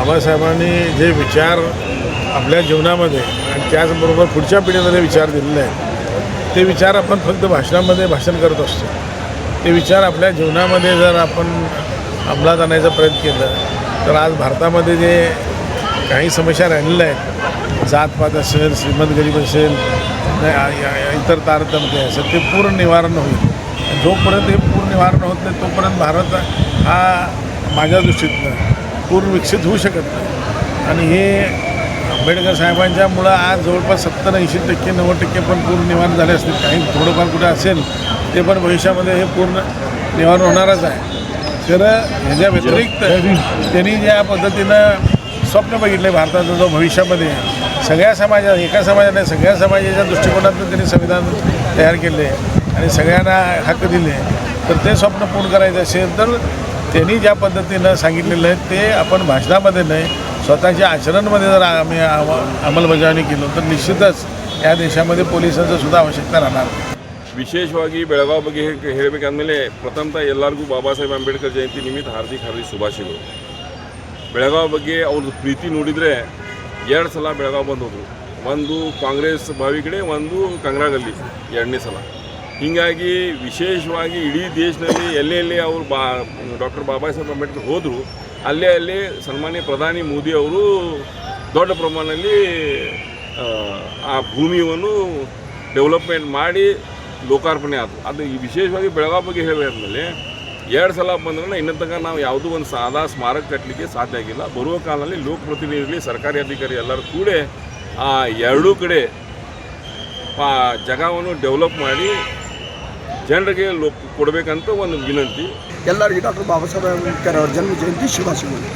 बाबासाहेबांनी जे विचार आपल्या जीवनामध्ये आणि त्याचबरोबर पुढच्या पिढीमध्ये विचार दिलेले आहेत ते विचार आपण फक्त भाषणामध्ये भाषण करत असतो. ते विचार आपल्या जीवनामध्ये जर आपण अंमलात आणायचा प्रयत्न केला तर आज भारतामध्ये जे काही समस्या राहिलेल्या आहेत, जातपात असेल, श्रीमंत गरीब असेल, इतर तारतम्य असेल, ते पूर्ण निवारण होईल. जोपर्यंत हे पूर्ण निवारण होत नाही तोपर्यंत भारत हा माझ्या दृष्टीतनं पूर्ण विकसित होऊ शकत नाही. आणि हे आंबेडकर साहेबांच्यामुळं आज जवळपास 70-80%, 90% पण पूर्ण निवारण झाले असतील. काही थोडंफार कुठं असेल ते पण भविष्यामध्ये हे पूर्ण निवारण होणारच आहे. तर ह्याच्या व्यतिरिक्त त्यांनी ज्या पद्धतीनं स्वप्न बघितले भारताचं जो भविष्यामध्ये सगळ्या समाजात, एका समाजात नाही सगळ्या समाजाच्या दृष्टिकोनातून त्यांनी संविधान तयार केले आणि सगळ्यांना हक्क दिले, तर ते स्वप्न पूर्ण करायचं असेल तर त्यांनी ज्या पद्धतीनं सांगितलेलं आहे ते आपण भाषणामध्ये नाही स्वतःच्या आचरणमध्ये जर आम्ही अंमलबजावणी केलो तर निश्चितच या देशामध्ये पोलिसांचं सुद्धा आवश्यकता राहणार. ವಿಶೇಷವಾಗಿ ಬೆಳಗಾವಿ ಬಗ್ಗೆ ಹೇಳಬೇಕಂದಮೇಲೆ ಪ್ರಥಮತಃ ಎಲ್ಲರಿಗೂ ಬಾಬಾ ಸಾಹೇಬ್ ಅಂಬೇಡ್ಕರ್ ಜಯಂತಿ ನಿಮಿತ್ತ ಹಾರ್ದಿಕ ಶುಭಾಶಯಗಳು. ಬೆಳಗಾವಿ ಬಗ್ಗೆ ಅವ್ರದ್ದು ಪ್ರೀತಿ ನೋಡಿದರೆ 2 ಸಲ ಬೆಳಗಾವಿ ಬಂದು ಹೋದರು. ಒಂದು ಕಾಂಗ್ರೆಸ್ ಬಾವಿ ಕಡೆ, ಒಂದು ಕಂಗ್ರಾಗಲ್ಲಿ 2ನೇ ಸಲ. ಹೀಗಾಗಿ ವಿಶೇಷವಾಗಿ ಇಡೀ ದೇಶದಲ್ಲಿ ಎಲ್ಲೆಲ್ಲಿ ಅವರು ಡಾಕ್ಟರ್ ಬಾಬಾ ಸಾಹೇಬ್ ಅಂಬೇಡ್ಕರ್ ಹೋದರು ಅಲ್ಲೇ ಸನ್ಮಾನ್ಯ ಪ್ರಧಾನಿ ಮೋದಿ ಅವರು ದೊಡ್ಡ ಪ್ರಮಾಣದಲ್ಲಿ ಆ ಭೂಮಿಯನ್ನು ಡೆವಲಪ್ಮೆಂಟ್ ಮಾಡಿ ಲೋಕಾರ್ಪಣೆ ಆಯಿತು. ಅದು ವಿಶೇಷವಾಗಿ ಬೆಳಗಾವಿ ಬಗ್ಗೆ ಹೇಳಬೇಕಂದ್ರೆ 2 ಸಲ ಬಂದ್ರೆ ಇನ್ನೂ ತನಕ ನಾವು ಯಾವುದೂ ಒಂದು ಸಾದಾ ಸ್ಮಾರಕ ಕಟ್ಟಲಿಕ್ಕೆ ಸಾಧ್ಯ ಆಗಿಲ್ಲ. ಬರುವ ಕಾಲದಲ್ಲಿ ಲೋಕಪ್ರತಿನಿಧಿಗಳು, ಸರ್ಕಾರಿ ಅಧಿಕಾರಿ ಎಲ್ಲರೂ ಕೂಡ ಆ 2 ಕಡೆ ಜಾಗವನ್ನು ಡೆವಲಪ್ ಮಾಡಿ ಜನರಿಗೆ ಕೊಡಬೇಕಂತ ಒಂದು ವಿನಂತಿ. ಎಲ್ಲರಿಗೂ ಡಾಕ್ಟರ್ ಬಾಬಾ ಸಾಹೇಬ್ ಅಂಬೇಡ್ಕರ್ ಅವರ ಜನ್ಮ ಜಯಂತಿ ಶುಭಾಶಯಗಳು.